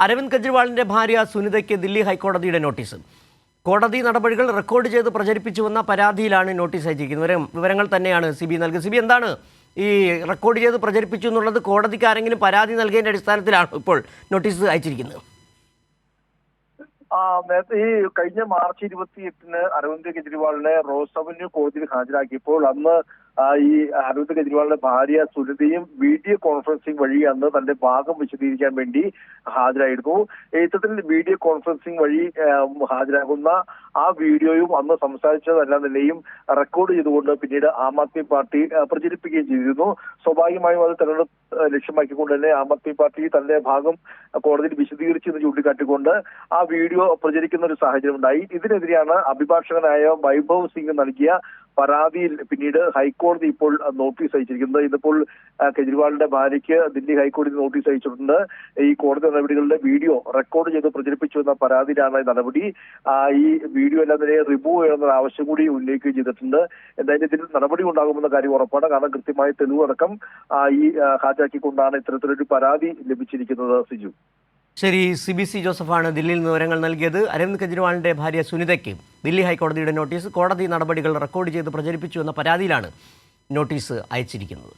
അരവിന്ദ് കെജ്രിവാളിന്റെ ഭാര്യ സുനിതയ്ക്ക് ദില്ലി ഹൈക്കോടതിയുടെ നോട്ടീസ്. കോടതി നടപടികൾ റെക്കോർഡ് ചെയ്ത് പ്രചരിപ്പിച്ചുവെന്ന പരാതിയിലാണ് നോട്ടീസ് അയച്ചിരിക്കുന്നത്. വിവരങ്ങൾ തന്നെയാണ് സിബി നൽകുന്നത്. സിബി, എന്താണ് ഈ റെക്കോർഡ് ചെയ്ത് പ്രചരിപ്പിച്ചു എന്നുള്ളത്? കോടതിക്ക് ആരെങ്കിലും പരാതി നൽകിയതിന്റെ അടിസ്ഥാനത്തിലാണ് ഇപ്പോൾ നോട്ടീസ് അയച്ചിരിക്കുന്നത്? നേരത്തെ ഈ കഴിഞ്ഞ മാർച്ച് 28-ന് അരവിന്ദ് കെജ്രിവാളിനെ റോസ് അവന്യൂ കോടതിയിൽ ഹാജരാക്കിയപ്പോൾ അന്ന് ഈ അരവിന്ദ് കെജ്രിവാളിന്റെ ഭാര്യ സുനിതയും വീഡിയോ കോൺഫറൻസിംഗ് വഴി അന്ന് തന്റെ ഭാഗം വിശദീകരിക്കാൻ വേണ്ടി ഹാജരായിരുന്നു. ഇത്തരത്തിൽ വീഡിയോ കോൺഫറൻസിംഗ് വഴി ഹാജരാകുന്ന ആ വീഡിയോയും അന്ന് സംസാരിച്ചതെല്ലാം തന്നെയും റെക്കോർഡ് ചെയ്തുകൊണ്ട് പിന്നീട് ആം ആദ്മി പാർട്ടി പ്രചരിപ്പിക്കുകയും ചെയ്തിരുന്നു. സ്വാഭാവികമായും അത് തെരഞ്ഞെടുപ്പ് ലക്ഷ്യമാക്കിക്കൊണ്ട് തന്നെ ആം ആദ്മി പാർട്ടി തന്റെ ഭാഗം കോടതിയിൽ വിശദീകരിച്ചെന്ന് ചൂണ്ടിക്കാട്ടിക്കൊണ്ട് ആ വീഡിയോ പ്രചരിക്കുന്ന ഒരു സാഹചര്യം ഉണ്ടായി. ഇതിനെതിരെയാണ് അഭിഭാഷകനായ വൈഭവ് സിംഗ് നൽകിയ പരാതിയിൽ പിന്നീട് ഹൈക്കോടതി ഇപ്പോൾ നോട്ടീസ് അയച്ചിരിക്കുന്നത്. ഇതിപ്പോൾ കെജ്രിവാളിന്റെ ഭാര്യയ്ക്ക് ദില്ലി ഹൈക്കോടതി നോട്ടീസ് അയച്ചിട്ടുണ്ട്. ഈ കോടതി നടപടികളുടെ വീഡിയോ റെക്കോർഡ് ചെയ്ത് പ്രചരിപ്പിച്ചു എന്ന പരാതിയിലാണ് നടപടി. ഈ വീഡിയോ എല്ലാം തന്നെ റിമൂവ് ചെയ്യണമെന്ന ആവശ്യം കൂടി ഉന്നയിക്കുകയും ചെയ്തിട്ടുണ്ട്. എന്തായാലും ഇതിൽ നടപടി ഉണ്ടാകുമെന്ന കാര്യം ഉറപ്പാണ്. കാരണം കൃത്യമായി തെളിവടക്കം ഈ ഹാജരാക്കിക്കൊണ്ടാണ് ഇത്തരത്തിലൊരു പരാതി ലഭിച്ചിരിക്കുന്നത്. സിജു, ശരി. CBC ജോസഫാണ് ദില്ലിയിൽ നിന്ന് വിവരങ്ങൾ നൽകിയത്. അരവിന്ദ് കെജ്രിവാളിന്റെ ഭാര്യ സുനിതയ്ക്ക് ദില്ലി ഹൈക്കോടതിയുടെ നോട്ടീസ്. കോടതി നടപടികൾ റെക്കോർഡ് ചെയ്ത് പ്രചരിപ്പിച്ചു എന്ന പരാതിയിലാണ് നോട്ടീസ് അയച്ചിരിക്കുന്നത്.